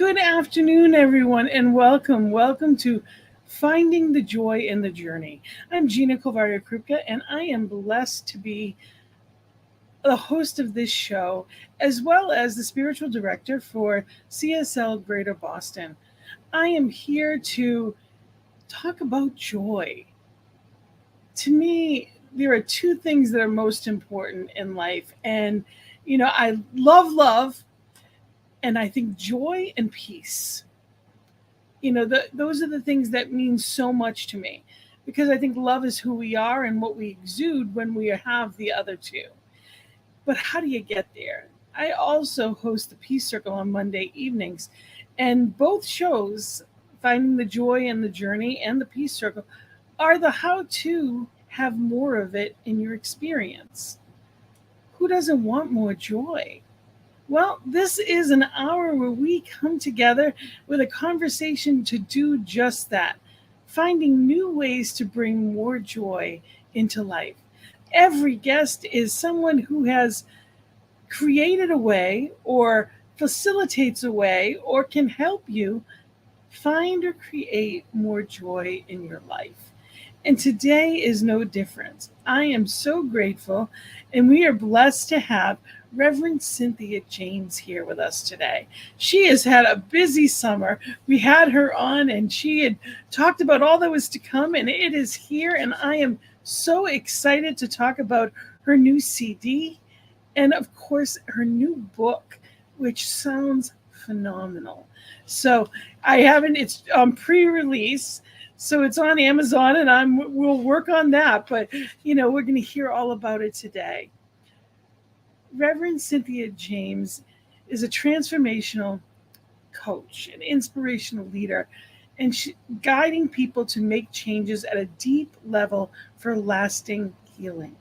Good afternoon, everyone, and welcome. Welcome to Finding the Joy in the Journey. I'm Gina Kovaria-Krupka, and I am blessed to be the host of this show, as well as the spiritual director for CSL Greater Boston. I am here to talk about joy. To me, there are two things that are most important in life. And, I love love, and I think joy and peace. Those are the things that mean so much to me because I think love is who we are and what we exude when we have the other two. But how do you get there? I also host the Peace Circle on Monday evenings, and both shows, Finding the Joy in the Journey and the Peace Circle, are the how to have more of it in your experience. Who doesn't want more joy? Well, this is an hour where we come together with a conversation to do just that, finding new ways to bring more joy into life. Every guest is someone who has created a way or facilitates a way or can help you find or create more joy in your life. And today is no different. I am so grateful, and we are blessed to have Reverend Cynthia James here with us today. She has had a busy summer. We had her on, and she had talked about all that was to come, and it is here. And I am so excited to talk about her new CD and, of course, her new book, which sounds phenomenal. So I haven't, it's pre-release. So it's on Amazon, and we'll work on that. But, we're going to hear all about it today. Reverend Cynthia James is a transformational coach, an inspirational leader, and guiding people to make changes at a deep level for lasting healing.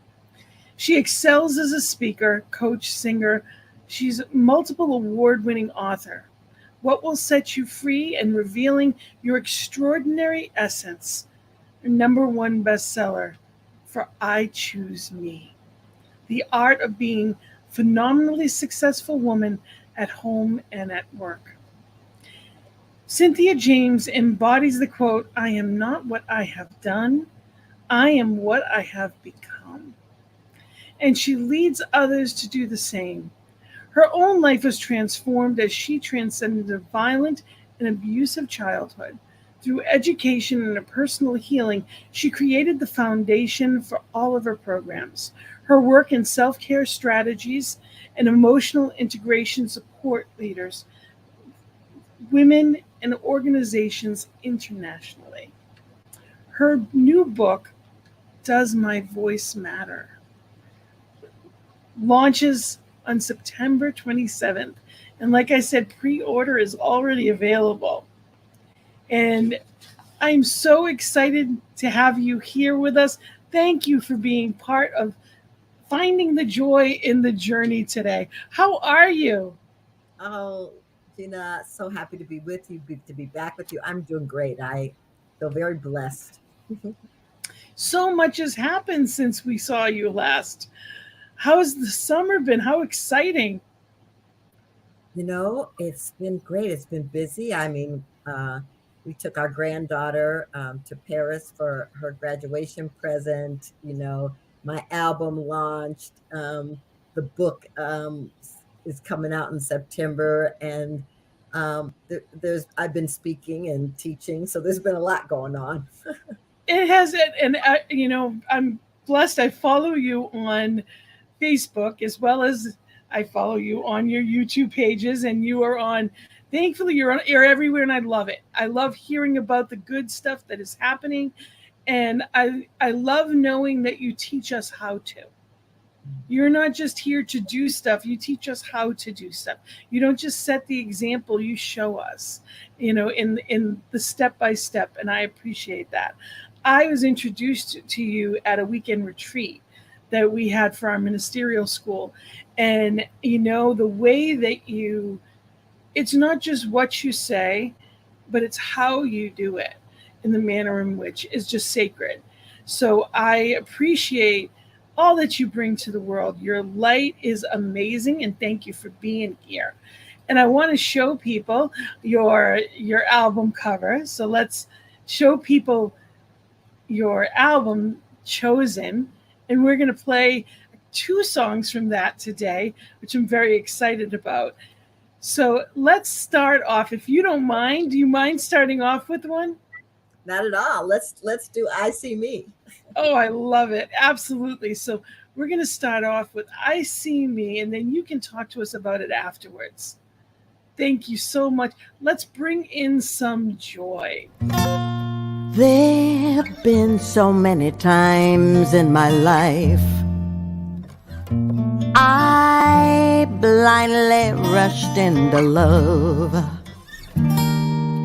She excels as a speaker, coach, singer. She's a multiple award-winning author. What Will Set You Free and Revealing Your Extraordinary Essence, her #1 bestseller for I Choose Me. The Art of Being Phenomenally Successful Woman at Home and at Work. Cynthia James embodies the quote, "I am not what I have done, I am what I have become." And she leads others to do the same. Her own life was transformed as she transcended a violent and abusive childhood. Through education and a personal healing, she created the foundation for all of her programs. Her work in self-care strategies and emotional integration support leaders, women, and organizations internationally. Her new book, Does My Voice Matter?, launches on September 27th. And like I said, pre-order is already available. And I'm so excited to have you here with us. Thank you for being part of finding the joy in the journey today. How are you? Oh, Gina, so happy to be with you, to be back with you. I'm doing great. I feel very blessed. So much has happened since we saw you last. How's the summer been? How exciting. It's been great. It's been busy. We took our granddaughter to Paris for her graduation present. My album launched. The book is coming out in September, and I've been speaking and teaching, so there's been a lot going on. It has it, and I'm blessed. I follow you on Facebook as well as I follow you on your YouTube pages, and you are on. Thankfully, you're everywhere, and I love it. I love hearing about the good stuff that is happening, and I love knowing that you teach us how to. You're not just here to do stuff, you teach us how to do stuff. You don't just set the example, you show us, in the step by step, and I appreciate that. I was introduced to you at a weekend retreat that we had for our ministerial school. And the way that it's not just what you say, but it's how you do it in the manner in which is just sacred. So I appreciate all that you bring to the world. Your light is amazing, and thank you for being here. And I want to show people your album cover. So let's show people your album chosen, and we're going to play two songs from that today, which I'm very excited about. So let's start off. If you don't mind, do you mind starting off with one? Not at all. Let's do I See Me. Oh, I love it. Absolutely. So we're going to start off with I See Me, and then you can talk to us about it afterwards. Thank you so much. Let's bring in some joy. There've been so many times in my life I blindly rushed into love,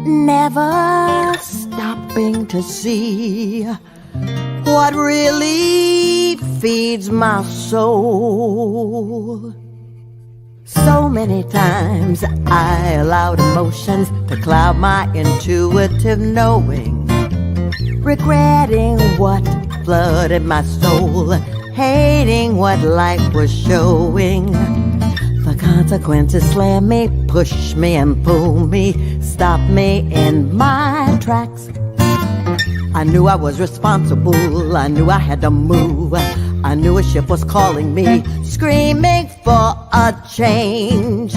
never stopping to see what really feeds my soul. So many times I allowed emotions to cloud my intuitive knowing, regretting what flooded my soul, hating what life was showing. The consequences slam me, push me and pull me, stop me in my tracks. I knew I was responsible, I knew I had to move, I knew a ship was calling me, screaming for a change.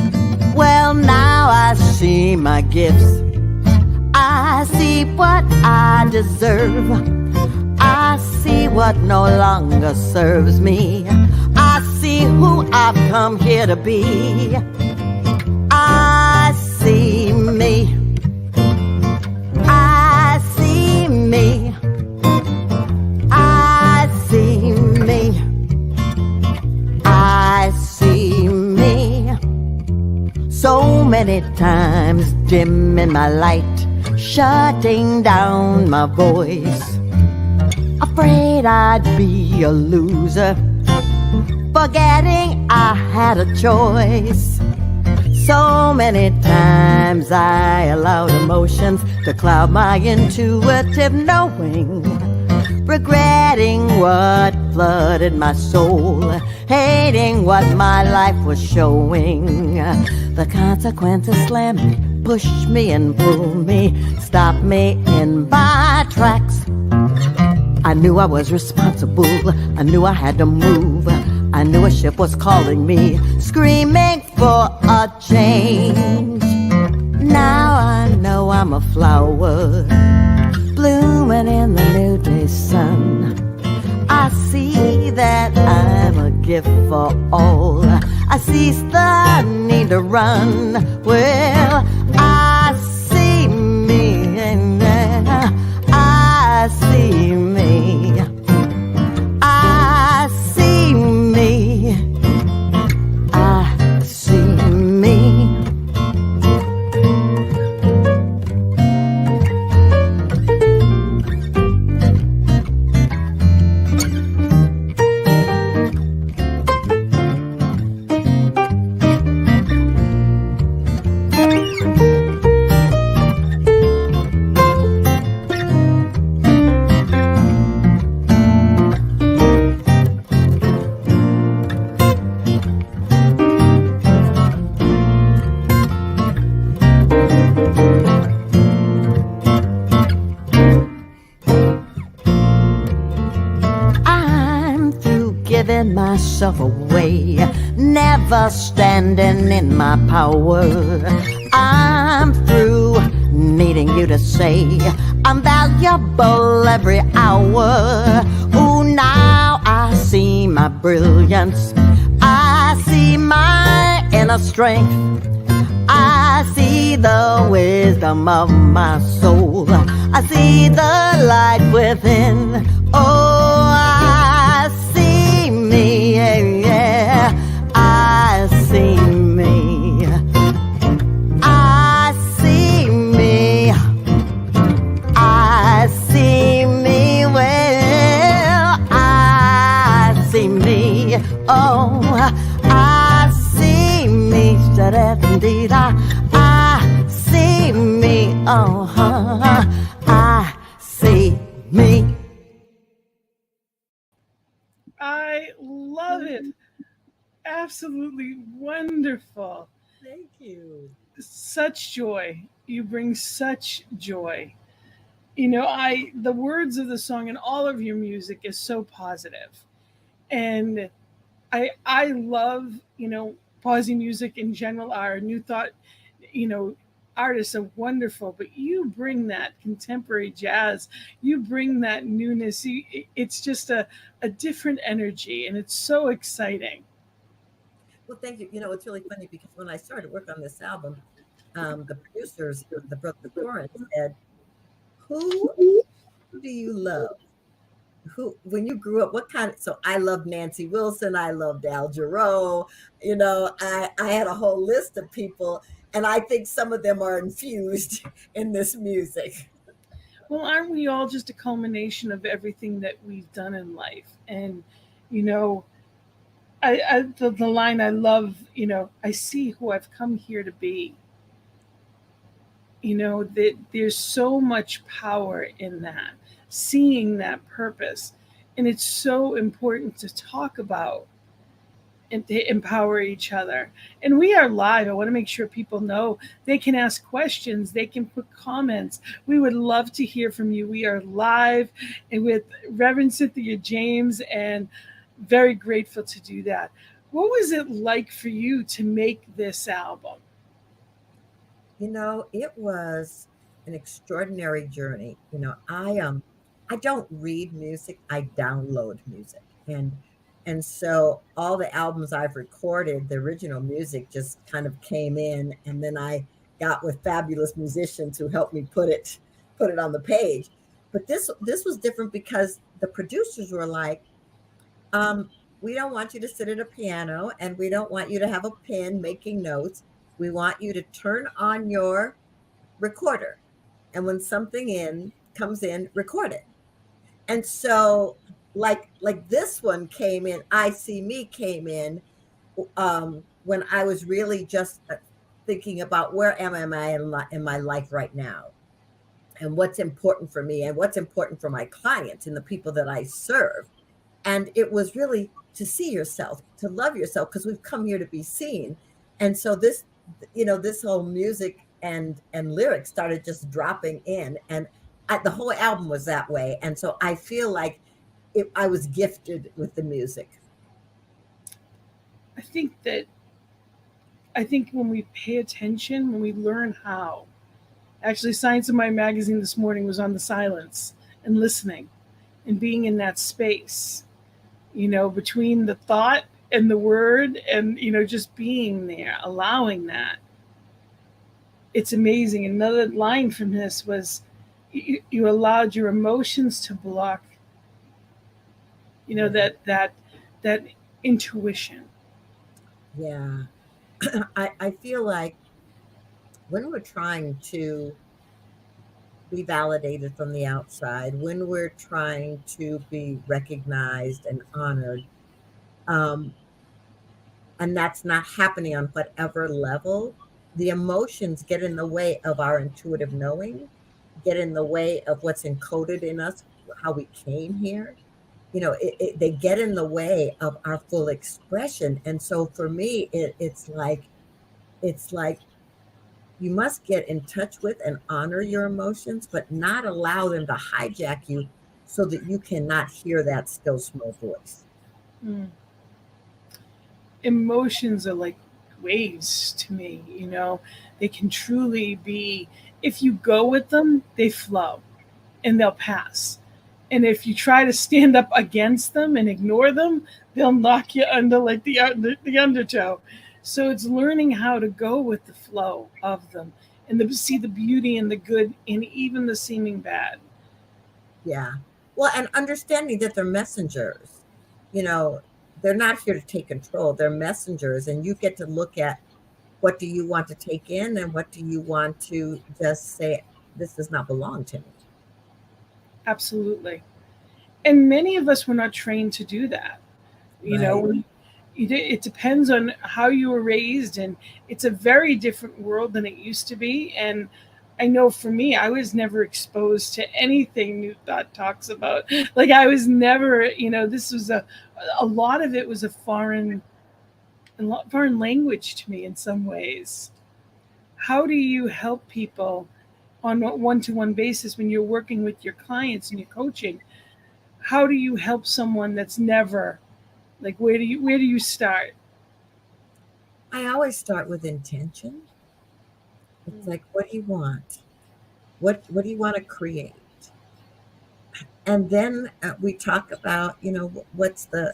Well, now I see my gifts, I see what I deserve, I see what no longer serves me, I see who I've come here to be. I see me, I see me, I see me, I see me. So many times dimming my light, shutting down my voice, afraid I'd be a loser, forgetting I had a choice. So many times I allowed emotions to cloud my intuitive knowing, regretting what flooded my soul, hating what my life was showing. The consequences slam me, push me and pull me, stop me in my tracks. I knew I was responsible, I knew I had to move, I knew a ship was calling me, screaming for a change. Now I know I'm a flower, blooming in the new day sun. I see that I'm a gift for all, I cease the need to run. Well, I see me, I see me, I see me, I see me. Myself away, never standing in my power. I'm through needing you to say I'm valuable every hour. Ooh, now I see my brilliance, I see my inner strength, I see the wisdom of my soul, I see the light within. Oh, I see me, yeah, I see me, I see me, I see me, well, I see me, oh, I see me, I see me, oh, I see me. I love it. Absolutely wonderful. Thank you. Such joy. You bring such joy. I the words of the song and all of your music is so positive. And I love, Posy music in general. Our New Thought, you know, artists are wonderful, but you bring that contemporary jazz, you bring that newness. It's just a different energy, and it's so exciting. Well, thank you. It's really funny because when I started work on this album, the producers, the brother Torrance said, "Who do you love? Who, when you grew up, what kind of?" So I loved Nancy Wilson. I loved Al Jarreau. I had a whole list of people, and I think some of them are infused in this music. Well, aren't we all just a culmination of everything that we've done in life? And, you know, the line I love, I see who I've come here to be. That there's so much power in that, seeing that purpose. And it's so important to talk about and to empower each other. And we are live. I want to make sure people know they can ask questions, they can put comments. We would love to hear from you. We are live and with Reverend Cynthia James, and very grateful to do that. What was it like for you to make this album? It was an extraordinary journey. I don't read music, I download music. And so all the albums I've recorded, the original music just kind of came in, and then I got with fabulous musicians who helped me put it on the page. But this was different because the producers were like, we don't want you to sit at a piano, and we don't want you to have a pen making notes. We want you to turn on your recorder. And when something in comes in, record it. And so like this one came in, I See Me came in when I was really just thinking about where am I in my life right now, and what's important for me and what's important for my clients and the people that I serve. And it was really to see yourself, to love yourself, because we've come here to be seen. And so this whole music and lyrics started just dropping in, and the whole album was that way. And so I feel like I was gifted with the music. I think that I think when we pay attention, when we learn how. Actually, Science of Mind magazine this morning was on the silence and listening and being in that space, between the thought and the word, and, just being there, allowing that. It's amazing. Another line from this was, you allowed your emotions to block, that intuition. Yeah. I feel like when we're trying to be validated from the outside, when we're trying to be recognized and honored, um, and that's not happening on whatever level, the emotions get in the way of our intuitive knowing, get in the way of what's encoded in us, how we came here. They get in the way of our full expression. And so for me, it's like you must get in touch with and honor your emotions, but not allow them to hijack you so that you cannot hear that still small voice. Mm. Emotions are like waves to me. They can truly be, if you go with them, they flow and they'll pass. And if you try to stand up against them and ignore them, they'll knock you under like the undertow. So it's learning how to go with the flow of them and to see the beauty and the good in even the seeming bad. Yeah. Well, and understanding that they're messengers, you know, they're not here to take control. They're messengers, and you get to look at what do you want to take in and what do you want to just say, this does not belong to me. Absolutely. And many of us were not trained to do that. You know, Right. we, it depends on how you were raised, and it's a very different world than it used to be. And I know for me, I was never exposed to anything New Thought talks about. Like I was never, this was a lot of it was a foreign foreign language to me in some ways. How do you help people on a one-to-one basis when you're working with your clients and you're coaching? How do you help someone that's never, like, where do you start? I always start with intention. It's like, what do you want? What do you want to create? And then we talk about, what's the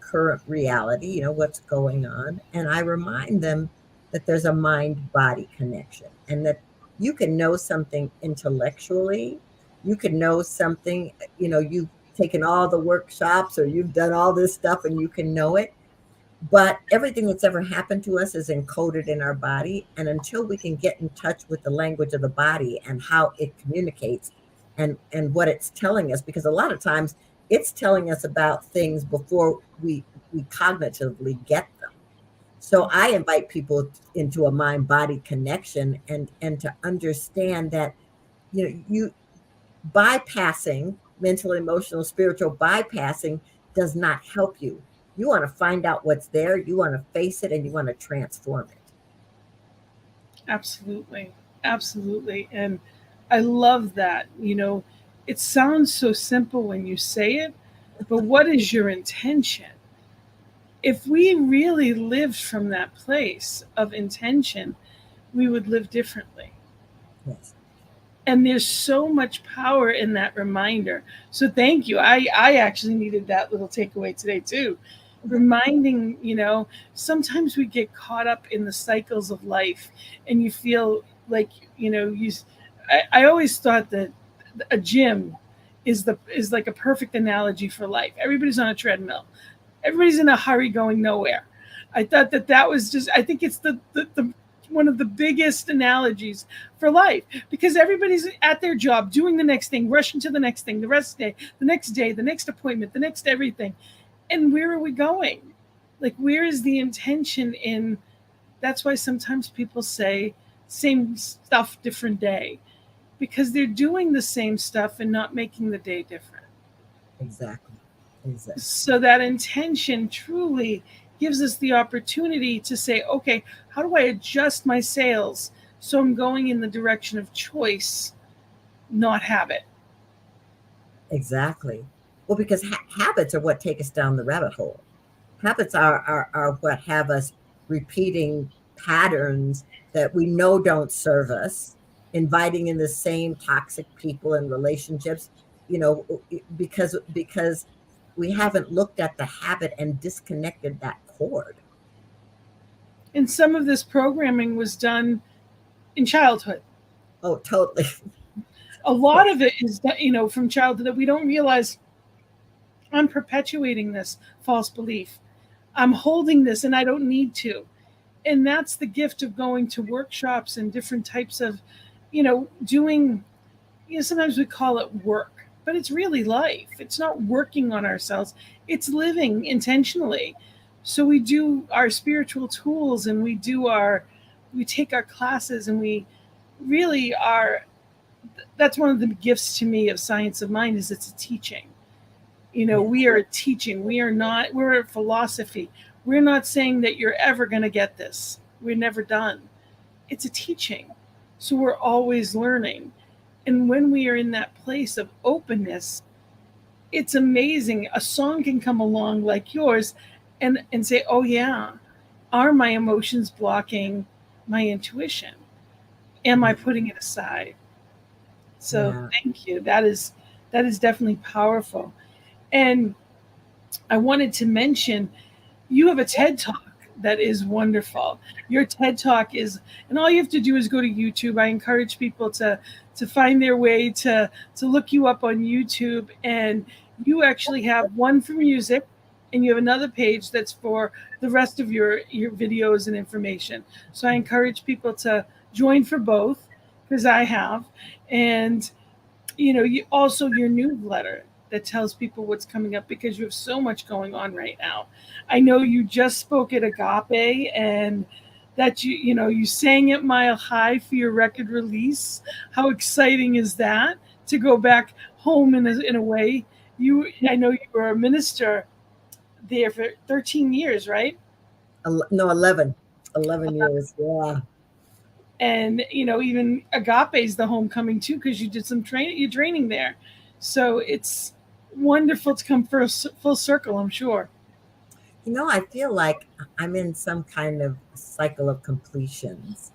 current reality, what's going on, and I remind them that there's a mind body connection, and that you can know something intellectually, you can know something, you've taken all the workshops or you've done all this stuff and you can know it, but everything that's ever happened to us is encoded in our body. And until we can get in touch with the language of the body and how it communicates and what it's telling us, because a lot of times it's telling us about things before we cognitively get them. So I invite people into a mind body connection, and to understand that, you bypassing mental, emotional, spiritual bypassing does not help you. You want to find out what's there, you want to face it, and you want to transform it. Absolutely. Absolutely. And I love that. It sounds so simple when you say it, but what is your intention? If we really lived from that place of intention, we would live differently. Yes. And there's so much power in that reminder. So thank you. I actually needed that little takeaway today too. Reminding, sometimes we get caught up in the cycles of life, and you feel like, I always thought that a gym is like a perfect analogy for life. Everybody's on a treadmill. Everybody's in a hurry going nowhere. I thought that was just, I think it's the one of the biggest analogies for life, because everybody's at their job doing the next thing, rushing to the next thing, the rest day, the next appointment, the next everything. And where are we going? Like, where is the intention in? That's why sometimes people say same stuff, different day, because they're doing the same stuff and not making the day different. Exactly. So that intention truly gives us the opportunity to say, okay, how do I adjust my sails so I'm going in the direction of choice, not habit? Exactly. Well, because habits are what take us down the rabbit hole. Habits are what have us repeating patterns that we know don't serve us, inviting in the same toxic people and relationships, because we haven't looked at the habit and disconnected that cord. And some of this programming was done in childhood. Oh, totally. A lot of it is, from childhood, that we don't realize. I'm perpetuating this false belief. I'm holding this and I don't need to. And that's the gift of going to workshops and different types of, doing, sometimes we call it work, but it's really life. It's not working on ourselves, it's living intentionally. So we do our spiritual tools, and we take our classes, and we really are. That's one of the gifts to me of Science of Mind, is it's a teaching. Yes. We are teaching. We're a philosophy. We're not saying that you're ever going to get this. We're never done. It's a teaching. So we're always learning. And when we are in that place of openness, it's amazing. A song can come along like yours and say, oh, yeah, are my emotions blocking my intuition? Am I putting it aside? So Yeah. thank you. That is definitely powerful. And I wanted to mention, you have a TED Talk that is wonderful. Your TED Talk is, and all you have to do is go to YouTube. I encourage people to find their way to look you up on YouTube, and you actually have one for music, and you have another page that's for the rest of your videos and information. So I encourage people to join for both, because I have. And you also, your newsletter that tells people what's coming up, because you have so much going on right now. I know you just spoke at Agape, and that you sang at Mile High for your record release. How exciting is that, to go back home in a way? I know you were a minister there for 13 years, right? No, 11 years. Yeah. And even Agape is the homecoming too, because you did some training, you training there. So it's wonderful to come full circle, I'm sure. I feel like I'm in some kind of cycle of completions.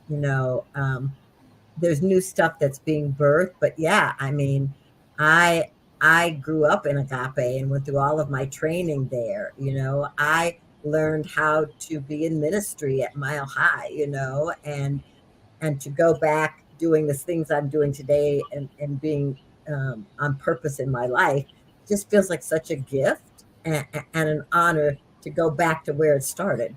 There's new stuff that's being birthed, but yeah, I mean, I I grew up in Agape and went through all of my training there. I learned how to be in ministry at Mile High, and to go back doing the things I'm doing today and being on purpose in my life just feels like such a gift and an honor to go back to where it started.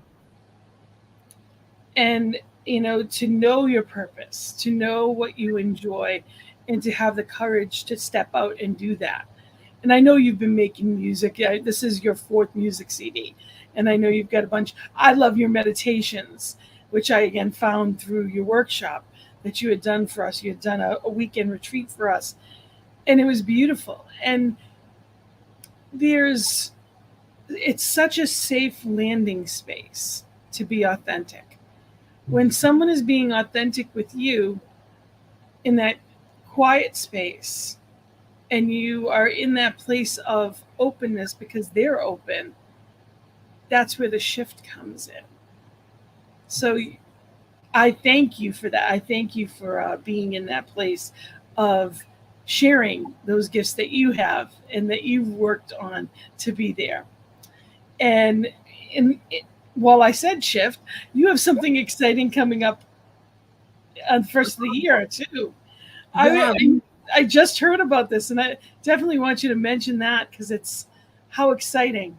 And to know your purpose, to know what you enjoy, and to have the courage to step out and do that. And I know you've been making music. Yeah, this is your fourth music CD, and I know you've got a bunch. I love your meditations, which I again found through your workshop that you had done for us. You had done a weekend retreat for us, and it was beautiful. And there's it's such a safe landing space to be authentic. When someone is being authentic with you in that quiet space, and you are in that place of openness because they're open, that's where the shift comes in. So I thank you for that. I thank you for being in that place of sharing those gifts that you have and that you've worked on to be there. And while I said shift, you have something exciting coming up on the first of the year too. Yeah. I just heard about this, and I definitely want you to mention that because it's how exciting.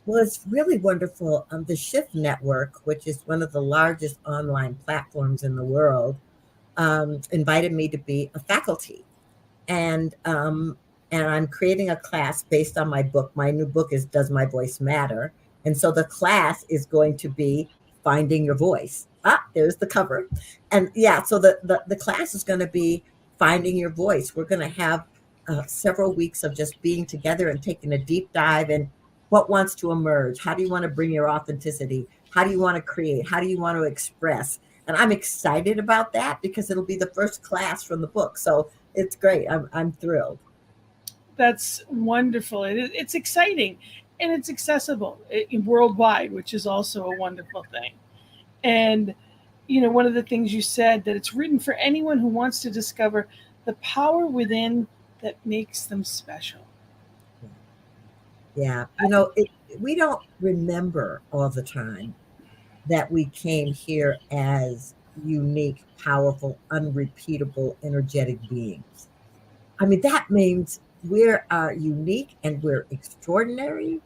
Well, it's really wonderful. The Shift Network, which is one of the largest online platforms in the world, invited me to be a faculty, and I'm creating a class based on my book. My new book is "Does My Voice Matter?" And so the class is going to be finding your voice. There's the cover, and yeah, so the class is going to be finding your voice. We're going to have several weeks of just being together and taking a deep dive in what wants to emerge. How do you want to bring your authenticity? How do you want to create? How do you want to express? And I'm excited about that because it'll be the first class from the book. So it's great. I'm thrilled. That's wonderful. It's exciting, and it's accessible worldwide, which is also a wonderful thing. And one of the things you said, that it's written for anyone who wants to discover the power within that makes them special. Yeah. We don't remember all the time that we came here as unique, powerful, unrepeatable, energetic beings. I mean, that means we're unique and we're extraordinary.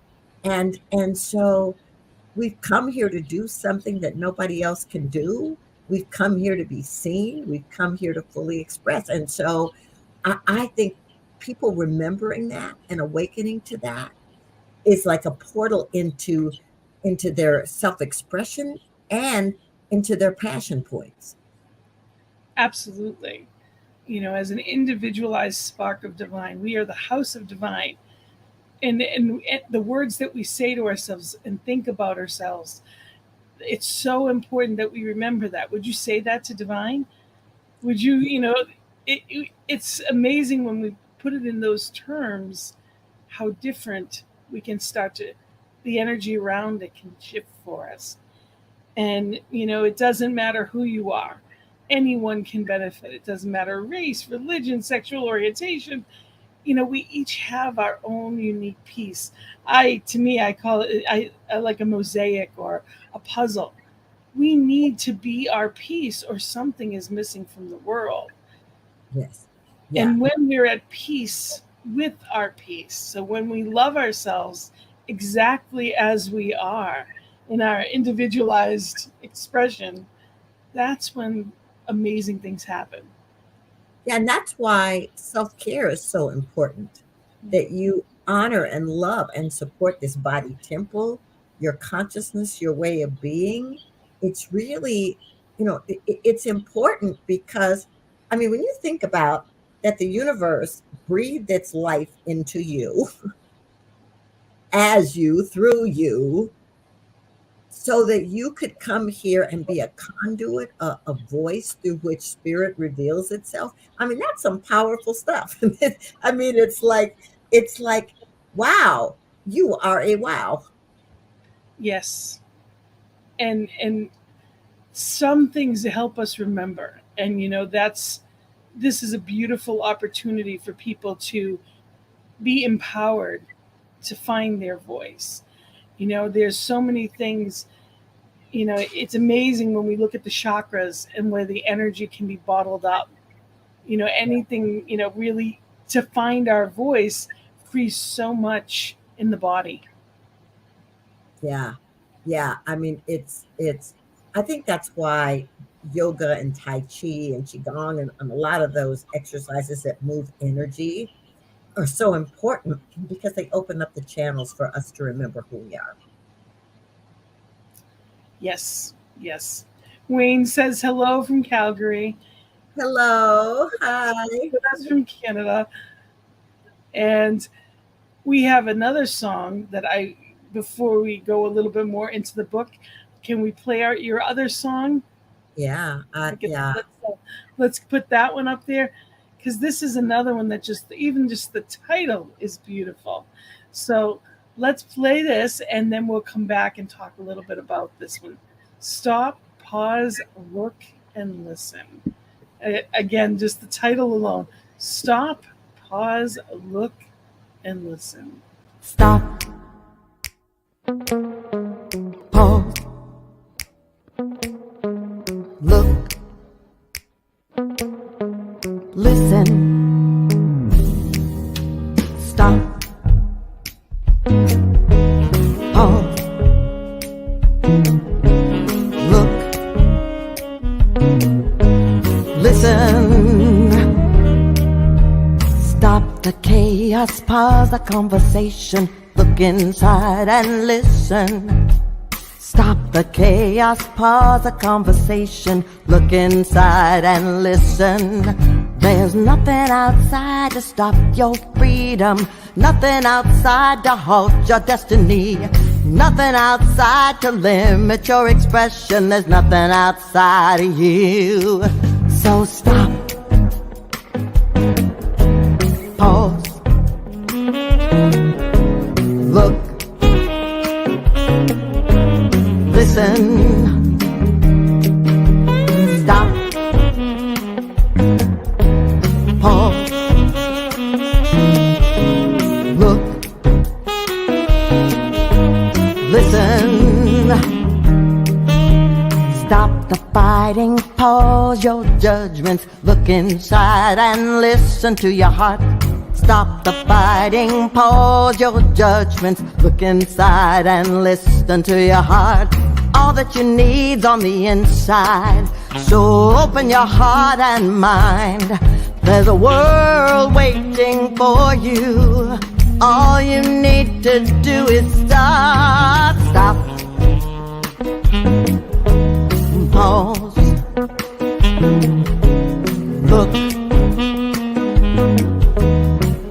And so we've come here to do something that nobody else can do. We've come here to be seen. We've come here to fully express. And so I think people remembering that and awakening to that is like a portal into their self-expression and into their passion points. Absolutely. As an individualized spark of divine, we are the house of divine. And the words that we say to ourselves and think about ourselves, it's so important that we remember that. Would you say that to divine? Would you, it's amazing when we put it in those terms, how different we can start to, the energy around it can shift for us. And, it doesn't matter who you are, anyone can benefit. It doesn't matter race, religion, sexual orientation. We each have our own unique piece. To me, I call it, I like a mosaic or a puzzle. We need to be our piece, or something is missing from the world. Yes. Yeah. And when we're at peace with our piece, so when we love ourselves exactly as we are in our individualized expression, that's when amazing things happen. Yeah, and that's why self-care is so important, that you honor and love and support this body temple, your consciousness, your way of being. It's really, it's important because, I mean, when you think about that, the universe breathed its life into you, as you, through you, so that you could come here and be a conduit, a voice through which spirit reveals itself. I mean, that's some powerful stuff. I mean, it's like, wow, you are a wow. Yes. And some things to help us remember. And this is a beautiful opportunity for people to be empowered to find their voice. There's so many things. It's amazing when we look at the chakras and where the energy can be bottled up. Anything, really to find our voice frees so much in the body. Yeah. Yeah. I mean, I think that's why yoga and Tai Chi and Qigong and a lot of those exercises that move energy are so important, because they open up the channels for us to remember who we are. Yes. Yes. Wayne says hello from Calgary. Hello. Hi. That's from Canada. And we have another song that before we go a little bit more into the book, can we play your other song? Yeah. Yeah. Let's put that one up there, because this is another one that even just the title is beautiful. So let's play this, and then we'll come back and talk a little bit about this one. Stop, pause, look, and listen. Again, just the title alone. Stop, pause, look, and listen. Stop. Pause. Look. Listen. Stop. Pause. Look. Listen. Stop the chaos, pause the conversation, look inside and listen. Stop the chaos, pause the conversation, look inside and listen. There's nothing outside to stop your freedom, nothing outside to halt your destiny, nothing outside to limit your expression. There's nothing outside of you. So stop. Pause. Look. Listen. Stop. Pause. Look. Listen. Stop the fighting, pause your judgments, look inside and listen to your heart. Stop the fighting, pause your judgments, look inside and listen to your heart. All that you need's on the inside, so open your heart and mind. There's a world waiting for you. All you need to do is start. Stop. Pause. Look.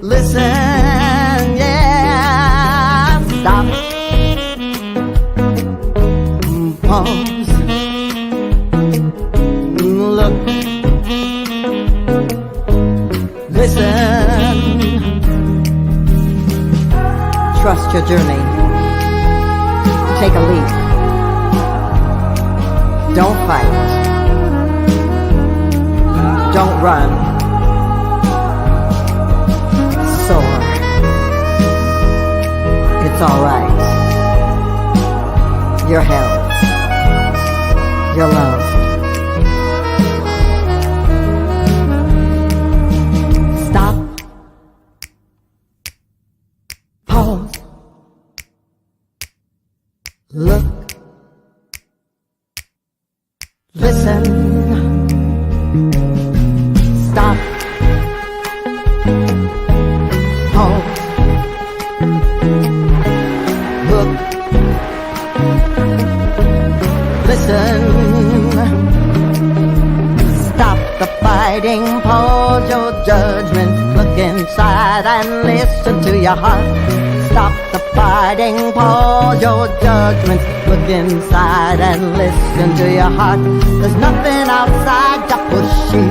Listen, yeah. Stop. Pause. Look. Listen. Trust your journey. Take a leap. Don't fight. Don't run. Soar. It's all right. You're held. You're loved. Stop. Pause. Look. Listen. Stop. Pause. Look. Listen. Stop the fighting, pause your judgment, look look inside and listen to your heart. Stop the fighting, pause your judgments. Look inside and listen to your heart. There's nothing outside to push you,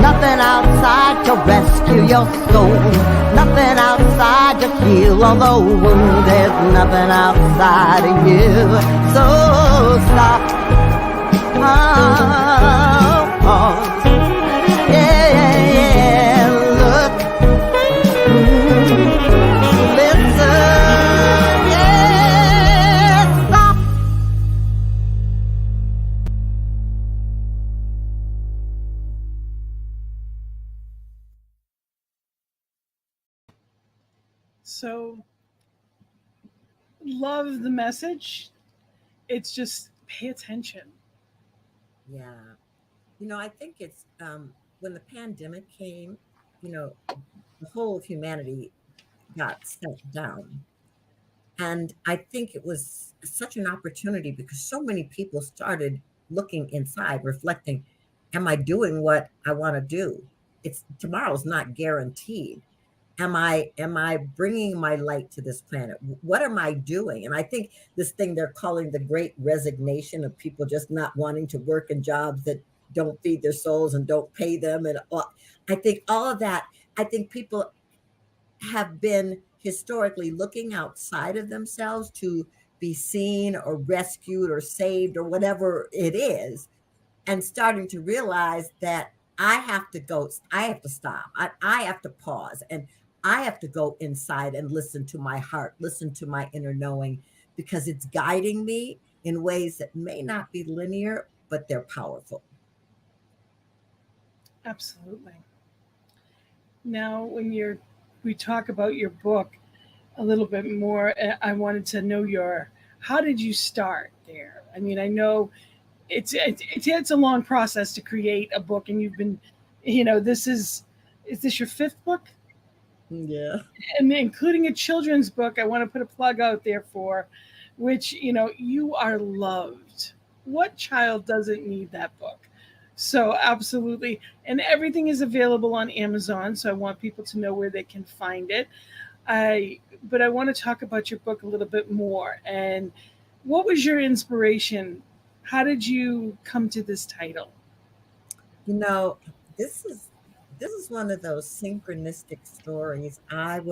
nothing outside to rescue your soul, nothing outside to heal all the wound. There's nothing outside of you. So stop, pause, yeah, look, listen, yeah, stop. So, love the message. It's just pay attention. Yeah. I think it's when the pandemic came, you know, the whole of humanity got set down. And I think it was such an opportunity because so many people started looking inside, reflecting, am I doing what I want to do? It's tomorrow's not guaranteed. Am I bringing my light to this planet? What am I doing? And I think this thing they're calling the great resignation of people just not wanting to work in jobs that don't feed their souls and don't pay them and I think all of that, I think people have been historically looking outside of themselves to be seen or rescued or saved or whatever it is, and starting to realize that I have to go, I have to stop, I have to pause, and I have to go inside and listen to my heart, listen to my inner knowing, because it's guiding me in ways that may not be linear, but they're powerful. Absolutely. Now, when we talk about your book a little bit more, I wanted to know how did you start there? I mean, I know it's a long process to create a book, and you've been, is this your fifth book? Yeah. And including a children's book, I want to put a plug out there for, which, you are loved. What child doesn't need that book? So, absolutely. And everything is available on Amazon. So, I want people to know where they can find it. But I want to talk about your book a little bit more. And what was your inspiration? How did you come to this title? You know, this is this is one of those synchronistic stories. I'm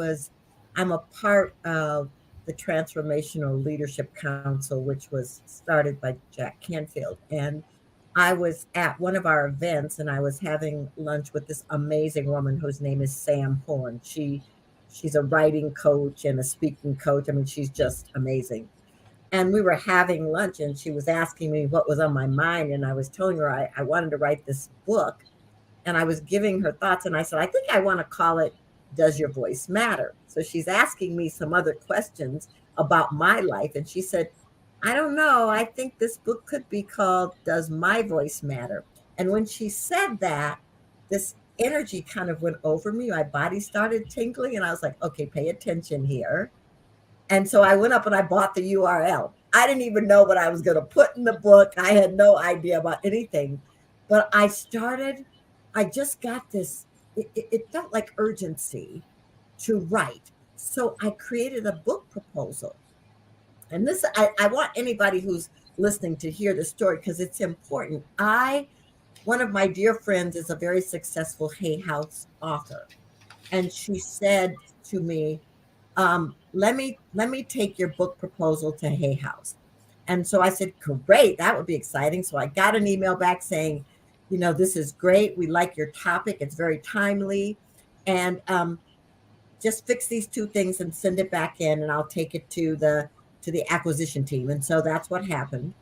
a part of the Transformational Leadership Council, which was started by Jack Canfield. And I was at one of our events and I was having lunch with this amazing woman whose name is Sam Horn. She's a writing coach and a speaking coach. I mean, she's just amazing. And we were having lunch and she was asking me what was on my mind. And I was telling her I wanted to write this book. And I was giving her thoughts. And I said, I think I want to call it Does Your Voice Matter? So she's asking me some other questions about my life. And she said, I don't know. I think this book could be called Does My Voice Matter? And when she said that, this energy kind of went over me. My body started tingling. And I was like, okay, pay attention here. And so I went up and I bought the URL. I didn't even know what I was going to put in the book. I had no idea about anything. But I just got this, it felt like urgency to write. So I created a book proposal. And I want anybody who's listening to hear the story because it's important. One of my dear friends is a very successful Hay House author. And she said to me, let me take your book proposal to Hay House. And so I said, great, that would be exciting. So I got an email back saying, this is great. We like your topic. It's very timely. And just fix these two things and send it back in and I'll take it to the acquisition team. And so that's what happened.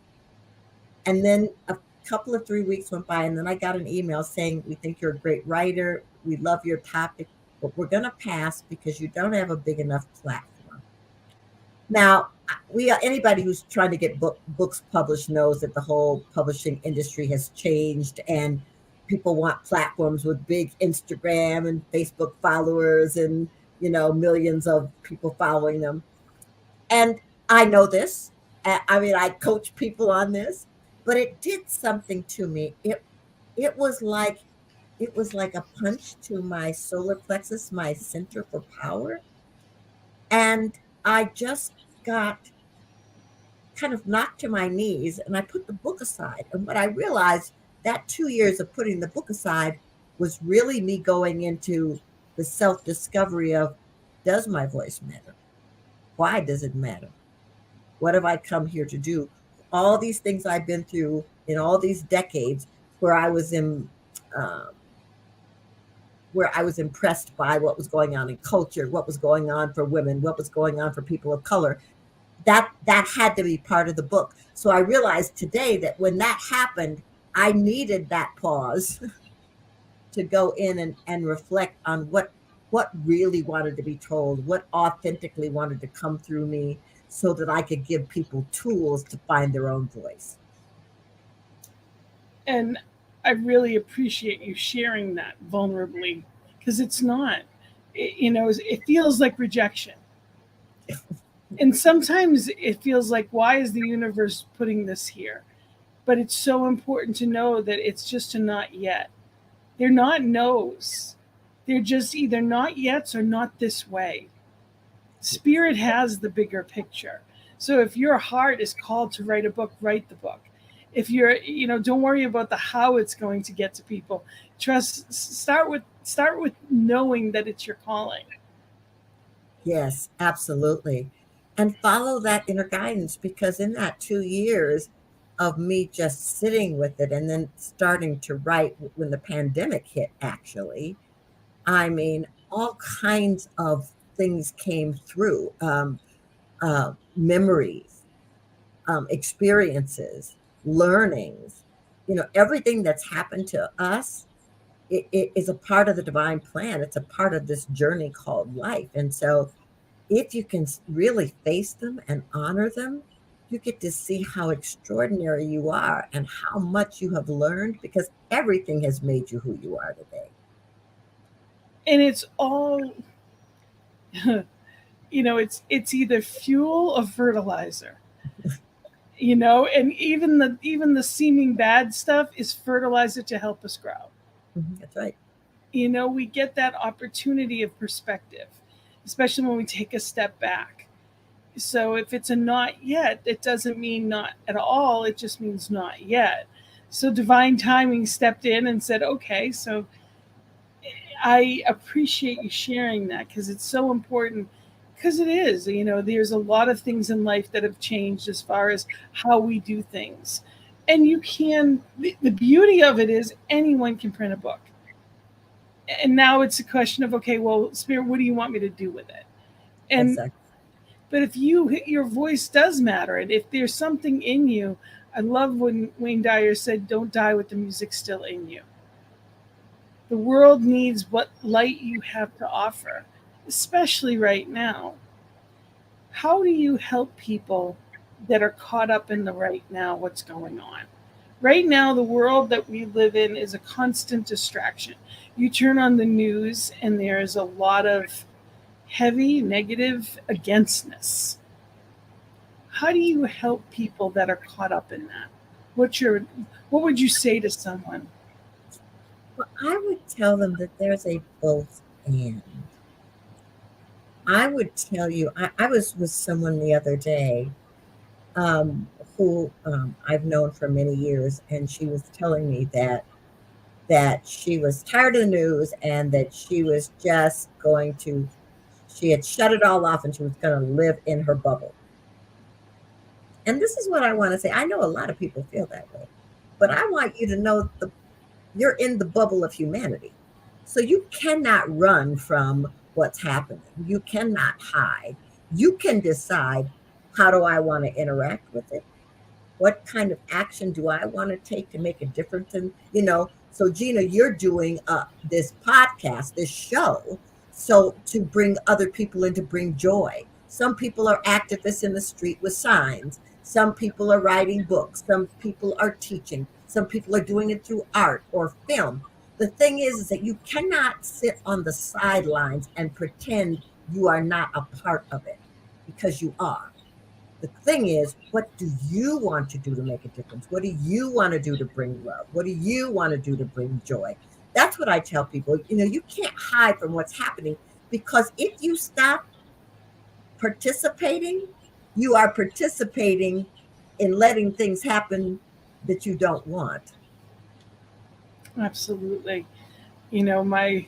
And then a couple of 3 weeks went by and then I got an email saying, we think you're a great writer. We love your topic, but we're going to pass because you don't have a big enough platform. Now, anybody who's trying to get books published knows that the whole publishing industry has changed and people want platforms with big Instagram and Facebook followers and, millions of people following them. And I know this. I mean, I coach people on this, but it did something to me. It was like it was like a punch to my solar plexus, my center for power. And I just got kind of knocked to my knees and I put the book aside. And what I realized, that 2 years of putting the book aside was really me going into the self discovery of, does my voice matter? Why does it matter? What have I come here to do? All these things I've been through in all these decades where I was in, um, where I was impressed by what was going on in culture, what was going on for women, what was going on for people of color. That had to be part of the book. So I realized today that when that happened, I needed that pause to go in and reflect on what really wanted to be told, what authentically wanted to come through me so that I could give people tools to find their own voice. And I really appreciate you sharing that vulnerably, because it's not, it feels like rejection. And sometimes it feels like, why is the universe putting this here? But it's so important to know that it's just a not yet. They're not no's. They're just either not yets or not this way. Spirit has the bigger picture. So if your heart is called to write a book, write the book. If you're, don't worry about the how it's going to get to people. Start with knowing that it's your calling. Yes, absolutely. And follow that inner guidance, because in that 2 years of me just sitting with it and then starting to write when the pandemic hit, actually, I mean, all kinds of things came through, memories, experiences, learnings, everything that's happened to us. It is a part of the divine plan. It's a part of this journey called life. And so if you can really face them and honor them, you get to see how extraordinary you are and how much you have learned, because everything has made you who you are today. And it's all, it's either fuel or fertilizer. And even the seeming bad stuff is fertilizer to help us grow. That's right. We get that opportunity of perspective, especially when we take a step back. So if it's a not yet, it doesn't mean not at all. It just means not yet. So divine timing stepped in and said, okay, so I appreciate you sharing that, because it's so important. Because it is, there's a lot of things in life that have changed as far as how we do things. And the beauty of it is anyone can print a book. And now it's a question of, okay, well, Spirit, what do you want me to do with it? And Exactly. But if your voice does matter, and if there's something in you, I love when Wayne Dyer said, "Don't die with the music still in you." The world needs what light you have to offer, especially right now. How do you help people that are caught up in the right now, what's going on? Right now, the world that we live in is a constant distraction. You turn on the news, and there's a lot of heavy negative againstness. How do you help people that are caught up in that? What would you say to someone? Well, I would tell them that there's a both and. I would tell you, I was with someone the other day, um, who I've known for many years, and she was telling me that she was tired of the news and that she was just going to, she had shut it all off and she was going to live in her bubble. And this is what I want to say. I know a lot of people feel that way, but I want you to know you're in the bubble of humanity. So you cannot run from what's happening. You cannot hide. You can decide, how do I want to interact with it? What kind of action do I want to take to make a difference so Gina, you're doing this podcast, this show, so to bring other people in, to bring joy. Some people are activists in the street with signs. Some people are writing books. Some people are teaching. Some people are doing it through art or film. The thing is that you cannot sit on the sidelines and pretend you are not a part of it, because you are. The thing is, what do you want to do to make a difference? What do you want to do to bring love? What do you want to do to bring joy? That's what I tell people. You can't hide from what's happening, because if you stop participating, you are participating in letting things happen that you don't want. Absolutely. You know, my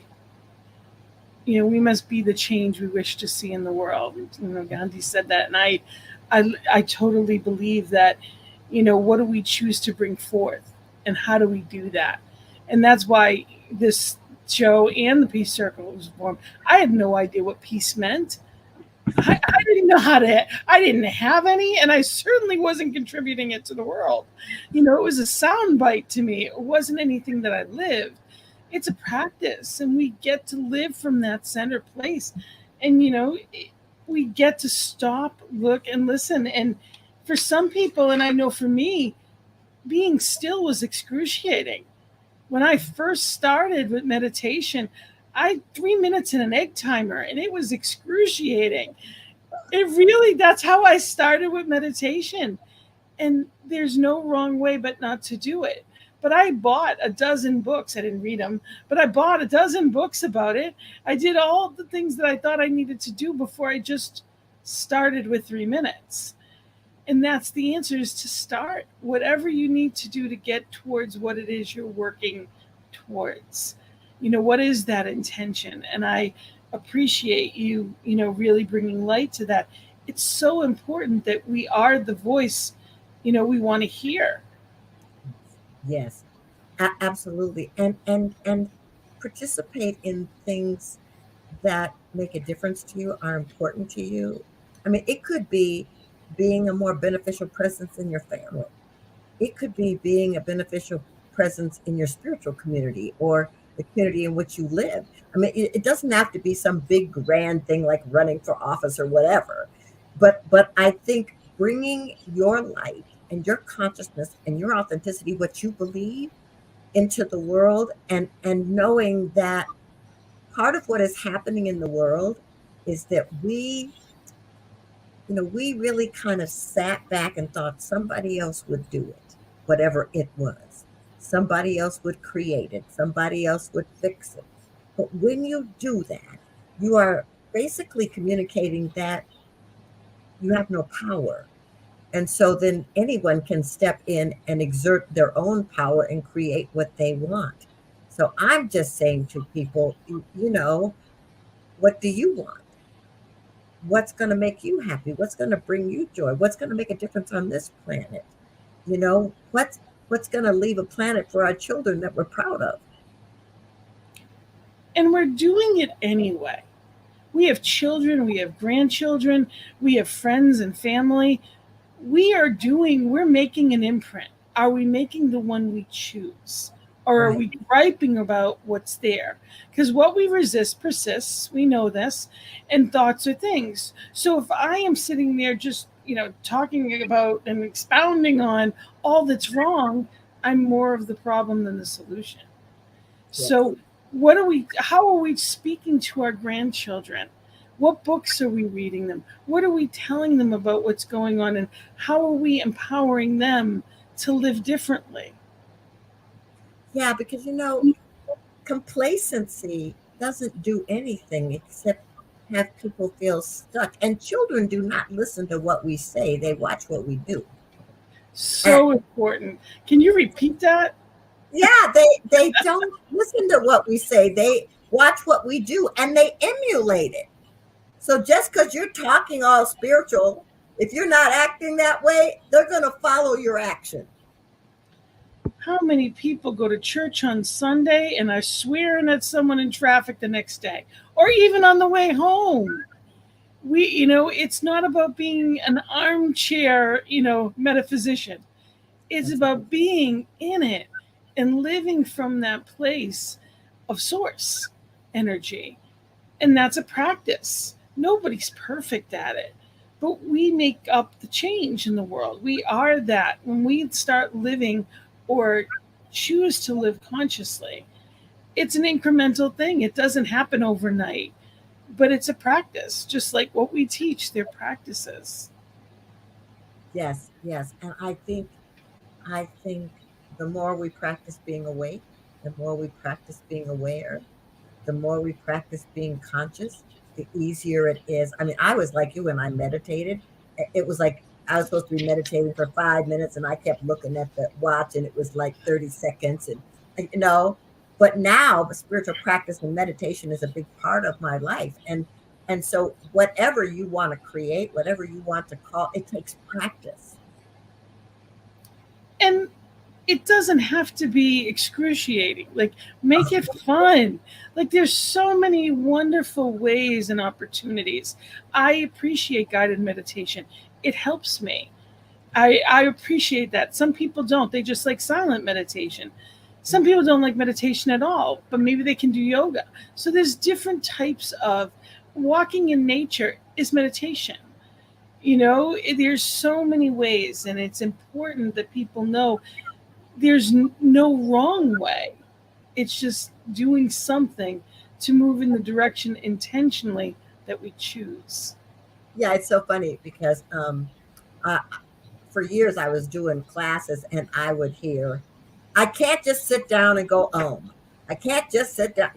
we must be the change we wish to see in the world. Gandhi said that, and I totally believe that. What do we choose to bring forth, and how do we do that? And that's why this show and the Peace Circle was formed. I had no idea what peace meant. I didn't know how to. I didn't have any, and I certainly wasn't contributing it to the world. It was a sound bite to me. It wasn't anything that I lived. It's a practice, and we get to live from that center place. And we get to stop, look, and listen. And for some people, and I know for me, being still was excruciating. When I first started with meditation, I 3 minutes in an egg timer, and it was excruciating. That's how I started with meditation. And there's no wrong way but not to do it. But I bought a dozen books. I didn't read them, but I bought a dozen books about it. I did all the things that I thought I needed to do before I just started with 3 minutes. And that's the answer, is to start whatever you need to do to get towards what it is you're working towards. What is that intention? And I appreciate you really bringing light to that. It's so important that we are the voice, we want to hear. Yes, absolutely. And participate in things that make a difference to you, are important to you. I mean, it could be being a more beneficial presence in your family. It could be being a beneficial presence in your spiritual community, or the community in which you live. I mean, it doesn't have to be some big grand thing like running for office or whatever. But I think bringing your light and your consciousness and your authenticity, what you believe, into the world, and knowing that part of what is happening in the world is that we really kind of sat back and thought somebody else would do it, whatever it was. Somebody else would create it, somebody else would fix it. But when you do that, you are basically communicating that you have no power. And so then anyone can step in and exert their own power and create what they want. So I'm just saying to people, what do you want? What's going to make you happy? What's going to bring you joy? What's going to make a difference on this planet? What's going to leave a planet for our children that we're proud of? And we're doing it anyway. We have children, we have grandchildren, we have friends and family. We're making an imprint. Are we making the one we choose? Or are Right. we griping about what's there? Because what we resist persists. We know this. And thoughts are things. So if I am sitting there just, talking about and expounding on all that's wrong, I'm more of the problem than the solution. Yes. So how are we speaking to our grandchildren? What books are we reading them? What are we telling them about what's going on, and how are we empowering them to live differently? Yeah, because complacency doesn't do anything except have people feel stuck. And children do not listen to what we say, they watch what we do. And So important. Can you repeat that? yeah, they don't listen to what we say. They watch what we do and they emulate it. So just because you're talking all spiritual, if you're not acting that way, they're going to follow your action. How many people go to church on Sunday and are swearing at someone in traffic the next day, or even on the way home? It's not about being an armchair, metaphysician. It's That's about being in it and living from that place of source energy. And that's a practice. Nobody's perfect at it, but we make up the change in the world. We are that when we start living or choose to live consciously. It's an incremental thing. It doesn't happen overnight, but it's a practice. Just like what we teach, they're practices. yes, yes. And I think the more we practice being awake, the more we practice being aware, the more we practice being conscious, the easier it is. I mean, I was like you when I meditated. It was like I was supposed to be meditating for 5 minutes and I kept looking at the watch and it was like 30 seconds. And but now spiritual practice and meditation is a big part of my life. And so whatever you want to create, whatever you want to call, it takes practice. And it doesn't have to be excruciating. Like, make it fun. Like, there's so many wonderful ways and opportunities. I appreciate guided meditation. It helps me. I appreciate that. Some people don't. They just like silent meditation. Some people don't like meditation at all, but maybe they can do yoga. So there's different types of walking in nature is meditation. There's so many ways, and it's important that people know there's no wrong way. It's just doing something to move in the direction intentionally that we choose. Yeah, it's so funny because uh, for years I was doing classes and I would hear, I can't just sit down and go I can't just sit down.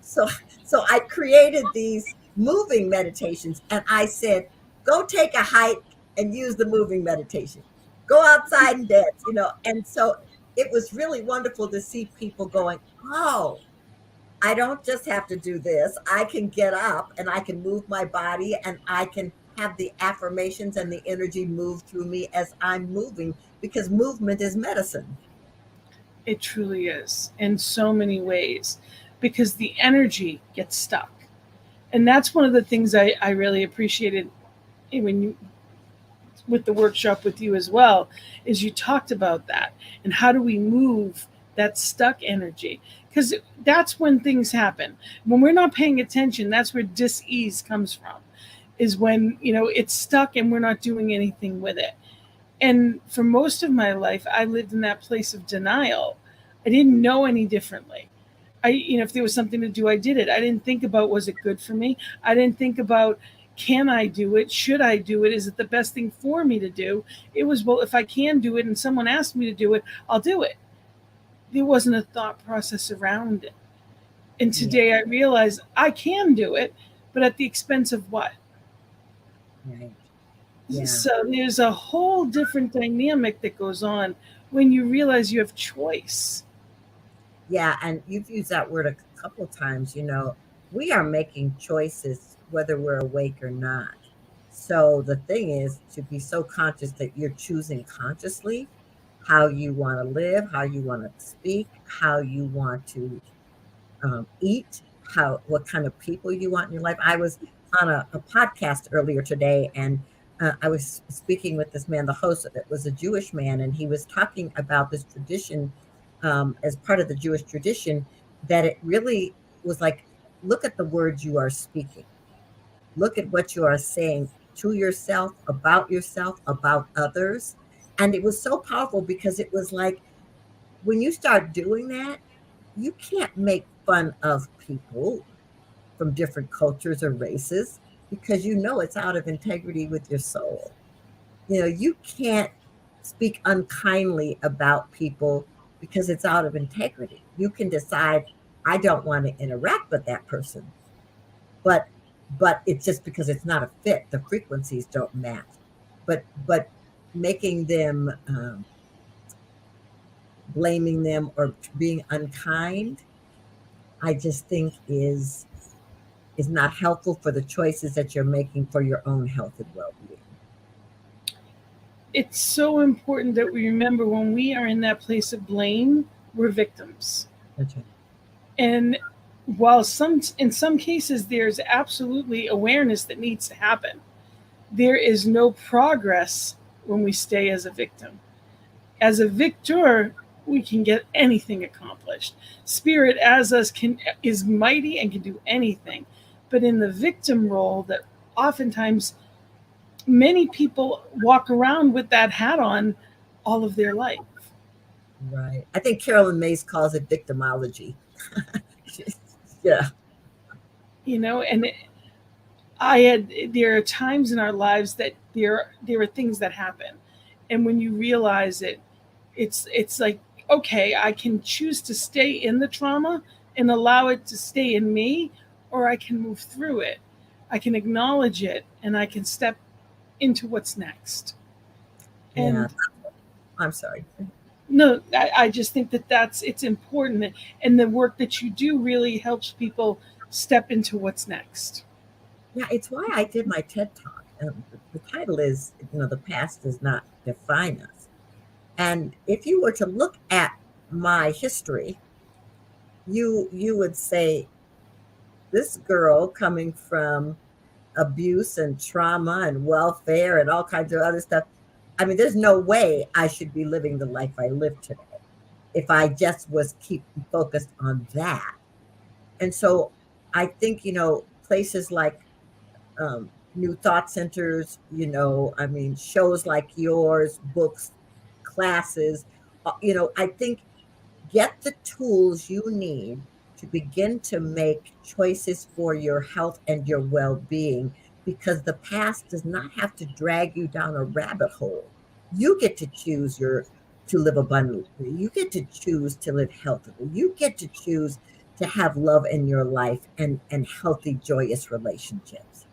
So I created these moving meditations and I said, go take a hike and use the moving meditation. Go outside and dance. And so it was really wonderful to see people going, oh, I don't just have to do this. I can get up and I can move my body and I can have the affirmations and the energy move through me as I'm moving because movement is medicine. It truly is in so many ways because the energy gets stuck. And that's one of the things I really appreciated when you with the workshop with you as well, is you talked about that and how do we move that stuck energy, because that's when things happen when we're not paying attention. That's where dis-ease comes from, is when it's stuck and we're not doing anything with it. And for most of my life I lived in that place of denial. I didn't know any differently. If there was something to do, I did it. I didn't think about, was it good for me? I didn't think about, can I do it? Should I do it? Is it the best thing for me to do? It was, well, if I can do it and someone asked me to do it, I'll do it. There wasn't a thought process around it. And Yeah, today I realize I can do it, but at the expense of what? right. Yeah. So there's a whole different dynamic that goes on when you realize you have choice. Yeah, and you've used that word a couple of times. We are making choices whether we're awake or not. So the thing is to be so conscious that you're choosing consciously how you want to live, how you want to speak, how you want to eat, what kind of people you want in your life. I was on a podcast earlier today, and I was speaking with this man. The host of it was a Jewish man, and he was talking about this tradition, as part of the Jewish tradition, that it really was like, look at the words you are speaking, look at what you are saying to yourself, about others. And it was so powerful because it was like, when you start doing that, you can't make fun of people from different cultures or races because it's out of integrity with your soul. You can't speak unkindly about people because it's out of integrity. You can decide, I don't want to interact with that person, but it's just because it's not a fit. The frequencies don't match. But making them, blaming them or being unkind, I just think is not helpful for the choices that you're making for your own health and well-being. It's so important that we remember when we are in that place of blame, we're victims. That's right. And while in some cases there's absolutely awareness that needs to happen, there is no progress when we stay as a victim. As a victor, we can get anything accomplished. Spirit as us is mighty and can do anything. But in the victim role, that oftentimes many people walk around with that hat on all of their life. Right. I think Carolyn Mays calls it victimology. Yeah. And there are times in our lives that there are things that happen. And when you realize it, it's like, okay, I can choose to stay in the trauma and allow it to stay in me, or I can move through it. I can acknowledge it and I can step into what's next. Yeah, And I'm sorry. no, I just think that it's important, and the work that you do really helps people step into what's next. Yeah, it's why I did my TED Talk. The title is, The Past Does Not Define Us. And if you were to look at my history, you would say, this girl coming from abuse and trauma and welfare and all kinds of other stuff. I mean, there's no way I should be living the life I live today if I just was keep focused on that. And so I think, places like New Thought Centers, I mean, shows like yours, books, classes, I think get the tools you need to begin to make choices for your health and your well being, because the past does not have to drag you down a rabbit hole. You get to choose to live abundantly. You get to choose to live healthily. You get to choose to have love in your life and healthy, joyous relationships.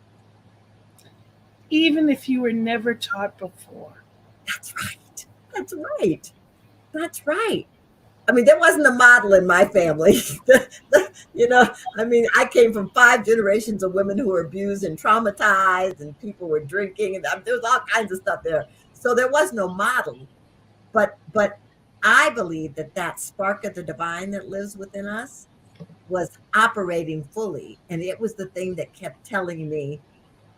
Even if you were never taught before. That's right. That's right. That's right. I mean, there wasn't a model in my family. I mean, I came from 5 generations of women who were abused and traumatized, and people were drinking, and there was all kinds of stuff there. So there was no model. But I believe that spark of the divine that lives within us was operating fully, and it was the thing that kept telling me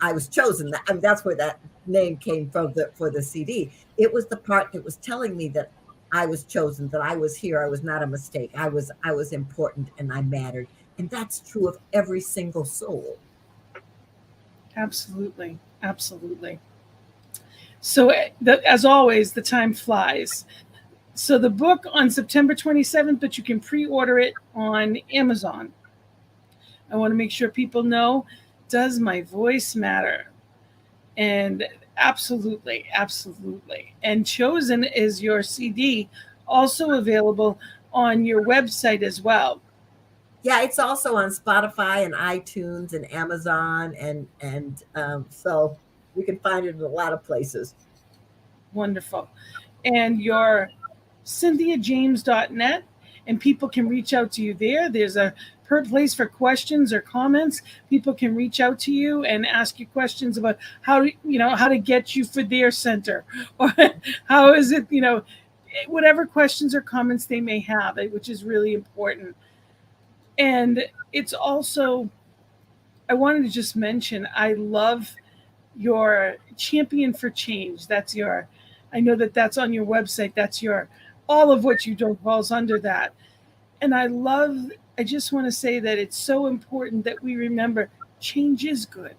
I was chosen. I mean, that's where that name came from for the CD. It was the part that was telling me that I was chosen, that I was here. I was not a mistake. I was important and I mattered. And that's true of every single soul. Absolutely. Absolutely. So, as always, the time flies. So, the book on September 27th, but you can pre order it on Amazon. I want to make sure people know, does my voice matter? And absolutely, absolutely. And Chosen is your CD, also available on your website as well. Yeah, it's also on Spotify and iTunes and Amazon, and so we can find it in a lot of places. Wonderful. And your cynthiajames.net, and people can reach out to you there. There's a per place for questions or comments. People can reach out to you and ask you questions about how to get you for their center, or how is it, whatever questions or comments they may have, which is really important. And it's also, I wanted to just mention, I love your champion for change. I know that that's on your website. That's all of what you do falls under that. And I just want to say that it's so important that we remember change is good.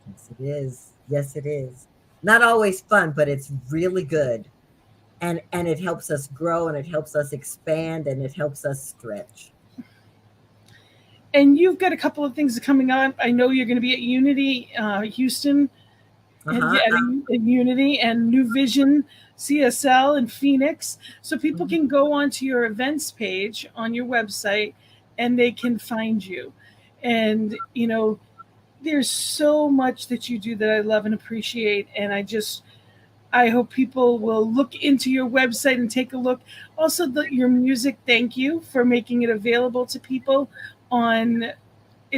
Yes, it is. Yes, it is. Not always fun, but it's really good. And it helps us grow, and it helps us expand, and it helps us stretch. And you've got a couple of things coming up. I know you're going to be at Unity Houston, and Uh-huh. in Unity, and New Vision CSL in Phoenix. So people Mhm. can go onto your events page on your website and they can find you. And, there's so much that you do that I love and appreciate. And I hope people will look into your website and take a look. Also, your music, thank you for making it available to people on it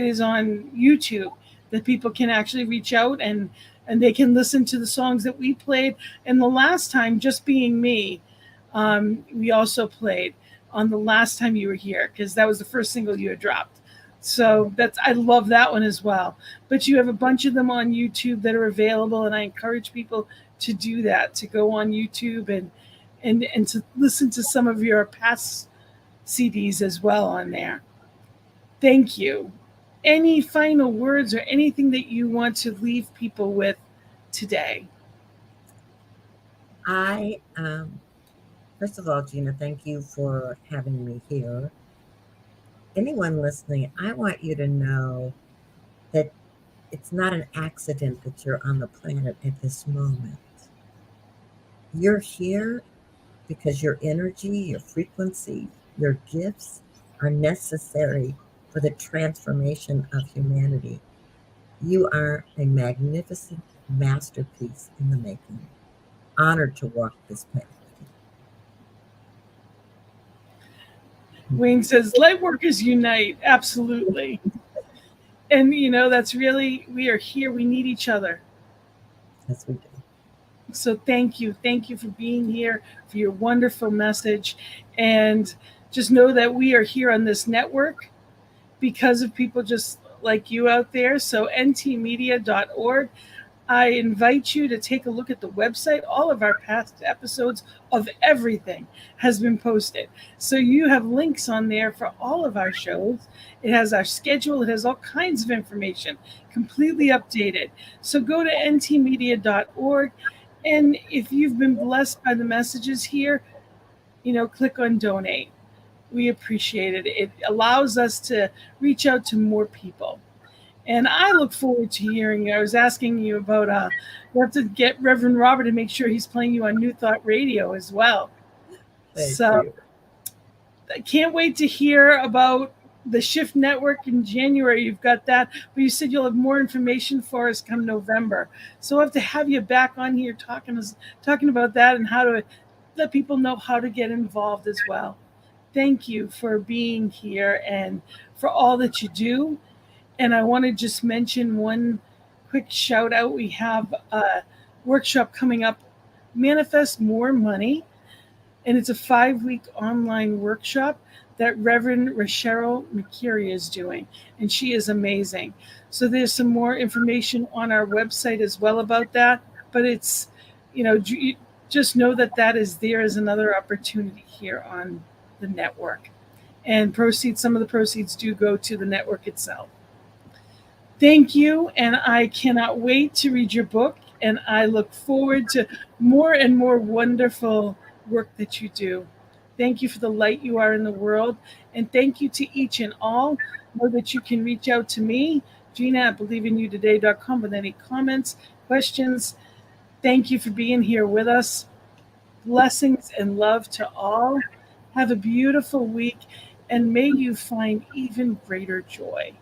is on YouTube, that people can actually reach out and they can listen to the songs that we played. And the last time, Just Being Me, we also played on the last time you were here, because that was the first single you had dropped. So I love that one as well. But you have a bunch of them on YouTube that are available, and I encourage people to do that, to go on YouTube and to listen to some of your past CDs as well on there. Thank you. Any final words or anything that you want to leave people with today? I First of all, Gina, thank you for having me here. Anyone listening, I want you to know that it's not an accident that you're on the planet at this moment. You're here because your energy, your frequency, your gifts are necessary for the transformation of humanity. You are a magnificent masterpiece in the making. Honored to walk this path with Wayne says, "Light workers unite." Absolutely. And, that's really, we are here. We need each other. you as we do. So thank you. Thank you for being here, for your wonderful message. And just know that we are here on this network because of people just like you out there. So ntmedia.org. I invite you to take a look at the website. All of our past episodes of everything has been posted. So you have links on there for all of our shows. It has our schedule, it has all kinds of information, completely updated. So go to ntmedia.org. And if you've been blessed by the messages here, click on donate. We appreciate it. It allows us to reach out to more people. And I look forward to hearing. I was asking you about, you have to get Reverend Robert to make sure he's playing you on New Thought Radio as well. Thank So you. I can't wait to hear about the Shift Network in January. You've got that, but you said you'll have more information for us come November. So we'll have to have you back on here talking about that and how to let people know how to get involved as well. Thank you for being here and for all that you do. And I want to just mention one quick shout out. We have a workshop coming up, Manifest More Money. And it's a 5-week online workshop that Reverend Rochelle McCurry is doing. And she is amazing. So there's some more information on our website as well about that. But it's, just know that that is there as another opportunity here on the network. And some of the proceeds do go to the network itself. Thank you, and I cannot wait to read your book, and I look forward to more and more wonderful work that you do. Thank you for the light you are in the world, and thank you to each and all. Know that you can reach out to me, Gina at believeInYouToday.com, with any comments, questions. Thank you for being here with us. Blessings and love to all. Have a beautiful week, and may you find even greater joy.